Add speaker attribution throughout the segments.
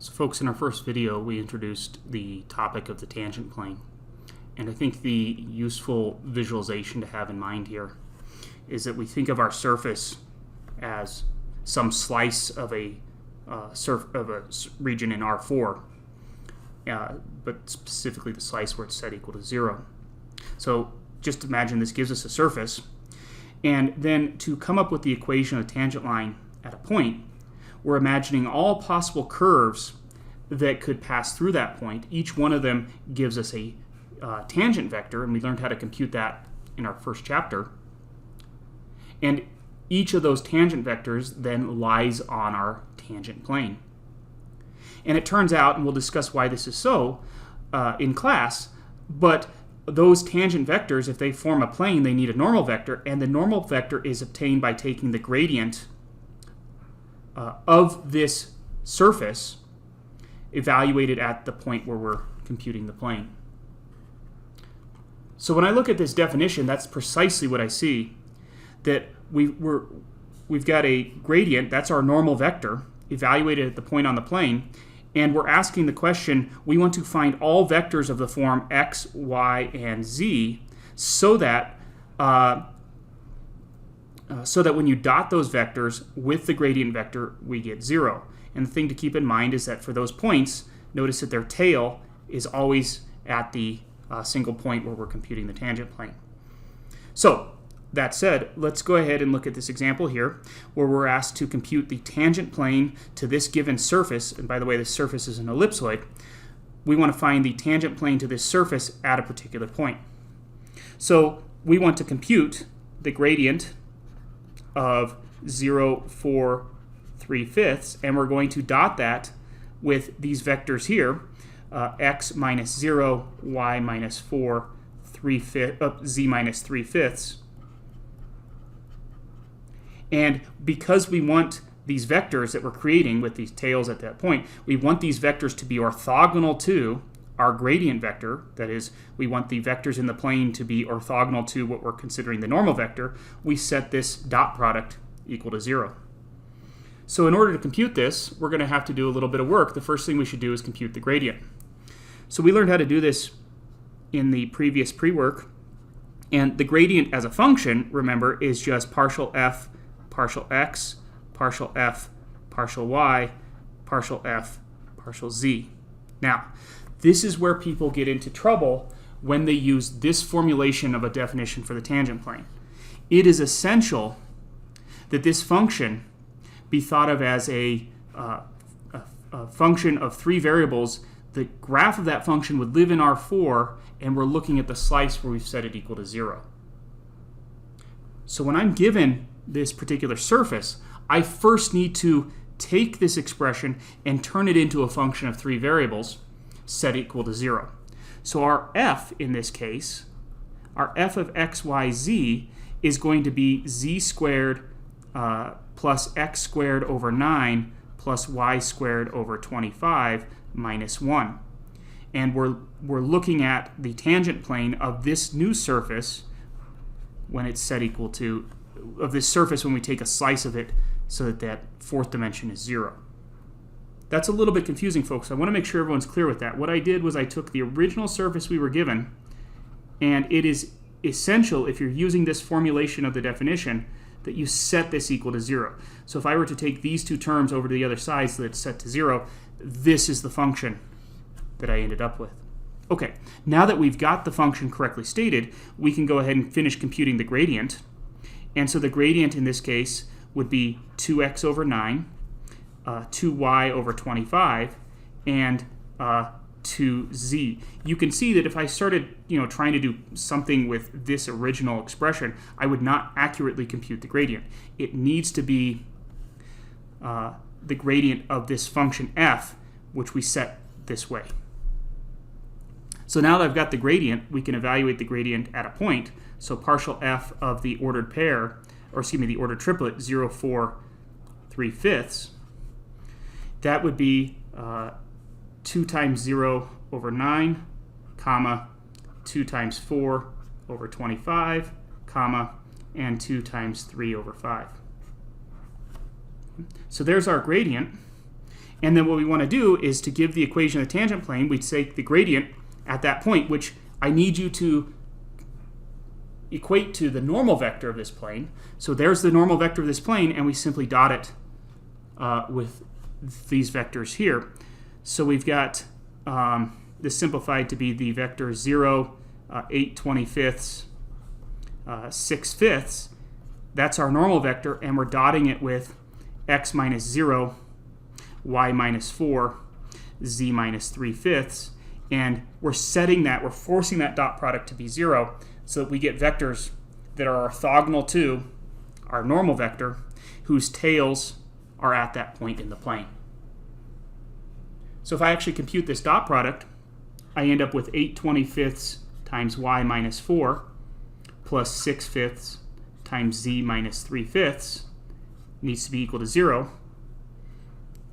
Speaker 1: So folks, in our first video we introduced the topic of the tangent plane, and I think the useful visualization to have in mind here is that we think of our surface as some slice of a region in R4, but specifically the slice where it's set equal to 0. So just imagine this gives us a surface, and then to come up with the equation of the tangent line at a point, we're imagining all possible curves that could pass through that point. Each one of them gives us a tangent vector, and we learned how to compute that in our first chapter. And each of those tangent vectors then lies on our tangent plane. And it turns out, and we'll discuss why this is so in class, but those tangent vectors, if they form a plane, they need a normal vector, and the normal vector is obtained by taking the gradient of this surface evaluated at the point where we're computing the plane. So when I look at this definition, that's precisely what I see, that we've got a gradient, that's our normal vector, evaluated at the point on the plane, and we're asking the question, we want to find all vectors of the form x, y, and z so that when you dot those vectors with the gradient vector, we get 0. And the thing to keep in mind is that for those points, notice that their tail is always at the single point where we're computing the tangent plane. So, that said, let's go ahead and look at this example here, where we're asked to compute the tangent plane to this given surface. And by the way, this surface is an ellipsoid. We want to find the tangent plane to this surface at a particular point. So, we want to compute the gradient of 0, 4, 3/5, and we're going to dot that with these vectors here, x minus 0, y minus 4, z minus 3/5. And because we want these vectors that we're creating with these tails at that point, we want these vectors to be orthogonal to our gradient vector. That is, we want the vectors in the plane to be orthogonal to what we're considering the normal vector. We set this dot product equal to 0. So in order to compute this, we're going to have to do a little bit of work. The first thing we should do is compute the gradient. So we learned how to do this in the previous pre-work. And the gradient as a function, remember, is just partial f, partial x, partial f, partial y, partial f, partial z. Now, this is where people get into trouble when they use this formulation of a definition for the tangent plane. It is essential that this function be thought of as a function of 3 variables. The graph of that function would live in R4, and we're looking at the slice where we've set it equal to 0. So when I'm given this particular surface, I first need to take this expression and turn it into a function of 3 variables set equal to 0. So our f in this case, our f of x, y, z is going to be z squared plus x squared over 9 plus y squared over 25 minus 1. And we're looking at the tangent plane of this new surface when it's set equal to, of this surface when we take a slice of it so that that fourth dimension is 0. That's a little bit confusing, folks. I want to make sure everyone's clear with that. What I did was I took the original surface we were given, and it is essential, if you're using this formulation of the definition, that you set this equal to 0. So if I were to take these two terms over to the other side so that it's set to 0, this is the function that I ended up with. Okay, now that we've got the function correctly stated, we can go ahead and finish computing the gradient. And so the gradient in this case would be 2x over 9, 2y over 25, and 2z. You can see that if I started trying to do something with this original expression, I would not accurately compute the gradient. It needs to be the gradient of this function f, which we set this way. So now that I've got the gradient, we can evaluate the gradient at a point. So partial f of the ordered pair, or excuse me, the ordered triplet, 0, 4, 3/5, that would be 2 times 0 over 9, comma, 2 times 4 over 25, comma, and 2 times 3 over 5. So there's our gradient. And then what we want to do is to give the equation of the tangent plane, we take the gradient at that point, which I need you to equate to the normal vector of this plane. So there's the normal vector of this plane, and we simply dot it with these vectors here. So we've got this simplified to be the vector 0, 8/25, 6/5. That's our normal vector, and we're dotting it with x minus 0, y minus 4, z minus 3/5. And we're setting that, we're forcing that dot product to be 0 so that we get vectors that are orthogonal to our normal vector whose tails are at that point in the plane. So if I actually compute this dot product, I end up with 8/25 times y minus 4 plus 6/5 times z minus 3/5 needs to be equal to 0.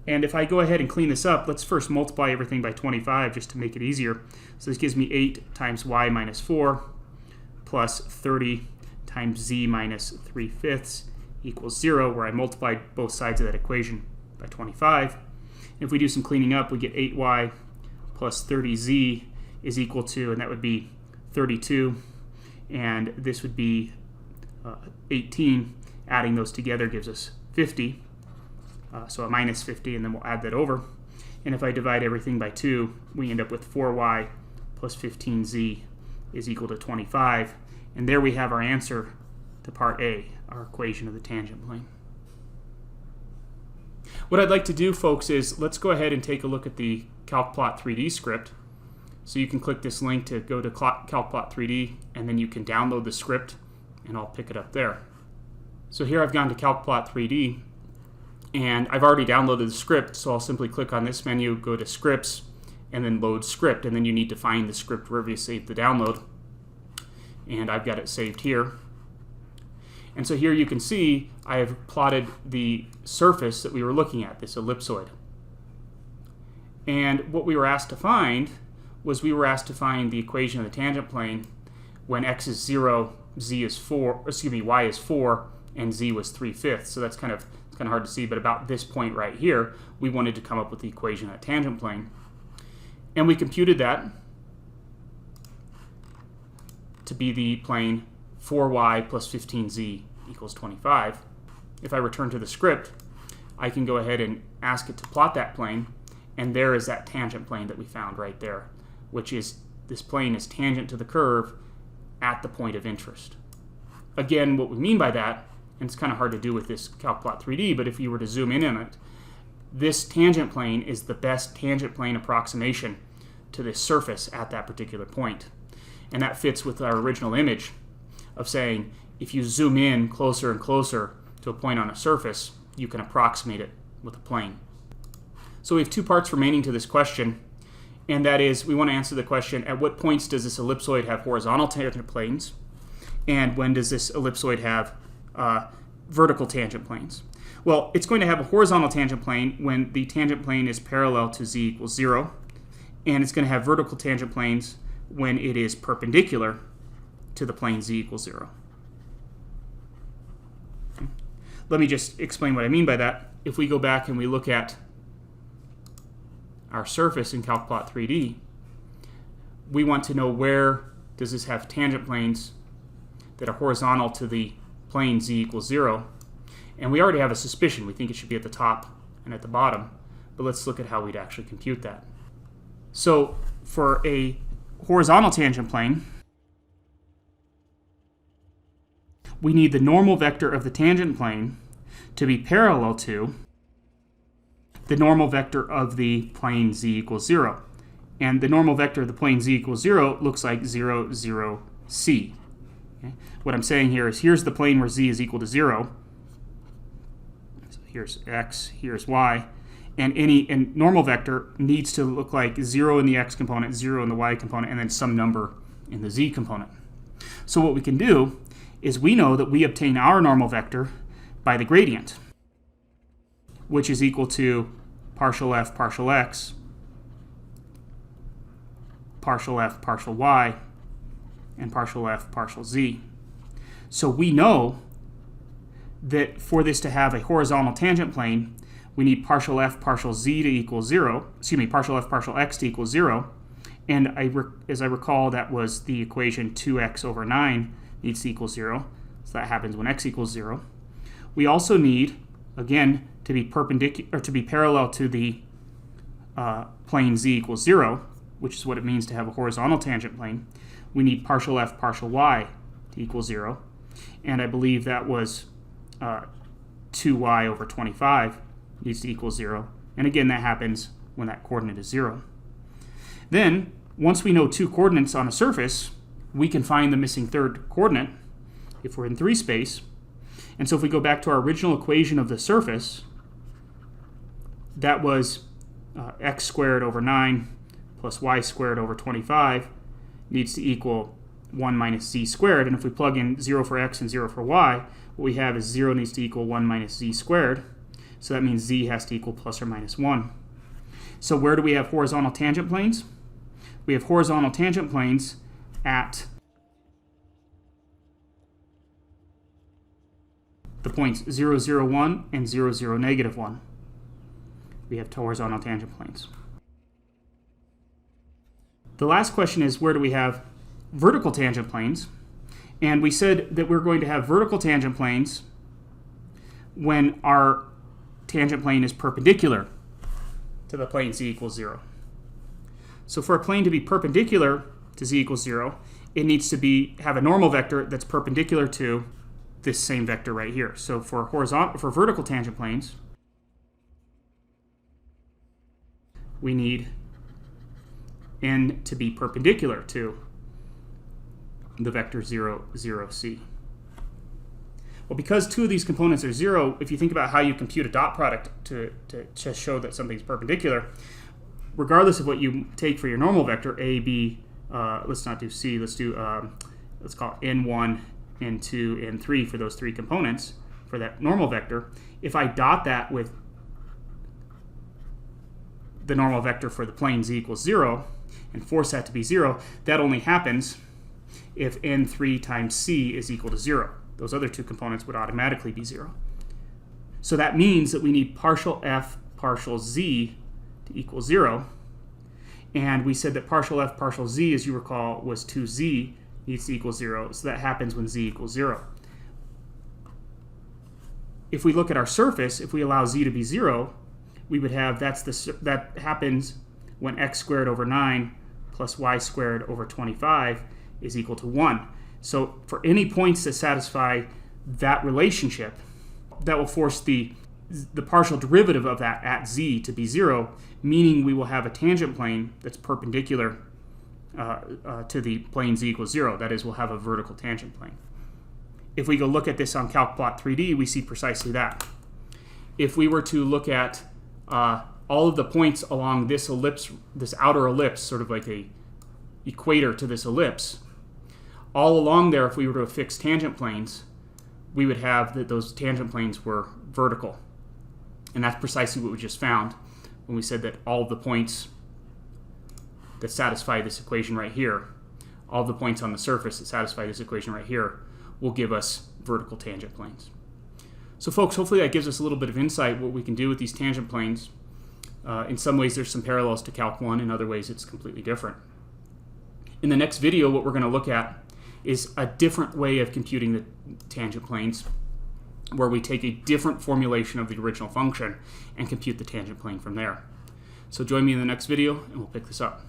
Speaker 1: And if I go ahead and clean this up, let's first multiply everything by 25 just to make it easier. So this gives me 8 times y minus 4 plus 30 times z minus 3/5 equals 0, where I multiplied both sides of that equation by 25. If we do some cleaning up, we get 8y plus 30z is equal to, and that would be 32, and this would be 18. Adding those together gives us 50. So a minus 50, and then we'll add that over. And if I divide everything by 2, we end up with 4y plus 15z is equal to 25. And there we have our answer to part A, our equation of the tangent plane. What I'd like to do, folks, is let's go ahead and take a look at the CalcPlot 3D script. So you can click this link to go to CalcPlot 3D, and then you can download the script, and I'll pick it up there. So here I've gone to CalcPlot 3D, and I've already downloaded the script, so I'll simply click on this menu, go to Scripts, and then Load Script, and then you need to find the script wherever you saved the download. And I've got it saved here. And so here you can see I have plotted the surface that we were looking at, this ellipsoid. And what we were asked to find was we were asked to find the equation of the tangent plane when x is 0, z is 4, excuse me, y is 4, and z was 3/5. So that's kind of hard to see, but about this point right here, we wanted to come up with the equation of a tangent plane. And we computed that to be the plane 4y plus 15z equals 25. If I return to the script, I can go ahead and ask it to plot that plane, and there is that tangent plane that we found right there, which is this plane is tangent to the curve at the point of interest. Again, what we mean by that, and it's kind of hard to do with this CalcPlot 3D, but if you were to zoom in on it, this tangent plane is the best tangent plane approximation to this surface at that particular point. And that fits with our original image of saying if you zoom in closer and closer to a point on a surface, you can approximate it with a plane. So we have two parts remaining to this question, and that is we want to answer the question, at what points does this ellipsoid have horizontal tangent planes, and when does this ellipsoid have vertical tangent planes? Well, it's going to have a horizontal tangent plane when the tangent plane is parallel to z equals 0, and it's going to have vertical tangent planes when it is perpendicular to the plane z equals 0. Okay. Let me just explain what I mean by that. If we go back and we look at our surface in CalcPlot 3D, we want to know where does this have tangent planes that are horizontal to the plane z equals 0. And we already have a suspicion. We think it should be at the top and at the bottom. But let's look at how we'd actually compute that. So for a horizontal tangent plane, we need the normal vector of the tangent plane to be parallel to the normal vector of the plane z equals 0. And the normal vector of the plane z equals 0 looks like 0, 0, c. Okay? What I'm saying here is here's the plane where z is equal to 0. So here's x, here's y. And normal vector needs to look like 0 in the x component, 0 in the y component, and then some number in the z component. So what we can do is we know that we obtain our normal vector by the gradient, which is equal to partial f partial x, partial f partial y, and partial f partial z. So we know that for this to have a horizontal tangent plane, we need partial f partial z to equal 0. Excuse me, partial f partial x to equal 0. And as I recall, that was the equation 2x over 9 needs to equal 0. So that happens when x equals 0. We also need, again, to be perpendicular or to be parallel to the plane z equals 0, which is what it means to have a horizontal tangent plane. We need partial f partial y to equal 0. And I believe that was 2y over 25 needs to equal 0. And again, that happens when that coordinate is 0. Then, once we know two coordinates on a surface, we can find the missing third coordinate if we're in 3 space. And so if we go back to our original equation of the surface, that was x squared over 9 plus y squared over 25 needs to equal 1 minus z squared. And if we plug in 0 for x and 0 for y, what we have is 0 needs to equal 1 minus z squared. So that means z has to equal plus or minus 1. So where do we have horizontal tangent planes? We have horizontal tangent planes at the points 0, 0, 1 and 0, 0, negative 1. We have horizontal tangent planes. The last question is, where do we have vertical tangent planes? And we said that we're going to have vertical tangent planes when our tangent plane is perpendicular to the plane z equals 0. So for a plane to be perpendicular to z equals 0, it needs to have a normal vector that's perpendicular to this same vector right here. So for vertical tangent planes, we need n to be perpendicular to the vector 0, 0, c. Well, because two of these components are 0, if you think about how you compute a dot product to show that something's perpendicular, regardless of what you take for your normal vector, a, b, let's not do c, let's call it n1, n2, n3 for those 3 components for that normal vector. If I dot that with the normal vector for the plane z equals 0 and force that to be 0, that only happens if n3 times c is equal to 0. Those other 2 components would automatically be 0. So that means that we need partial f partial z to equal 0. And we said that partial f partial z, as you recall, was 2z needs to equal 0. So that happens when z equals 0. If we look at our surface, if we allow z to be 0, we would have that happens when x squared over 9 plus y squared over 25 is equal to 1. So for any points that satisfy that relationship, that will force the partial derivative of that at z to be 0, meaning we will have a tangent plane that's perpendicular to the plane z equals 0. That is, we'll have a vertical tangent plane. If we go look at this on Calc Plot 3D, we see precisely that. If we were to look at all of the points along this ellipse, this outer ellipse, sort of like a equator to this ellipse, all along there, if we were to affix tangent planes, we would have that those tangent planes were vertical. And that's precisely what we just found when we said that all of the points that satisfy this equation right here, all of the points on the surface that satisfy this equation right here, will give us vertical tangent planes. So folks, hopefully that gives us a little bit of insight what we can do with these tangent planes. In some ways there's some parallels to Calc 1, in other ways it's completely different. In the next video, what we're going to look at is a different way of computing the tangent planes, where we take a different formulation of the original function and compute the tangent plane from there. So join me in the next video and we'll pick this up.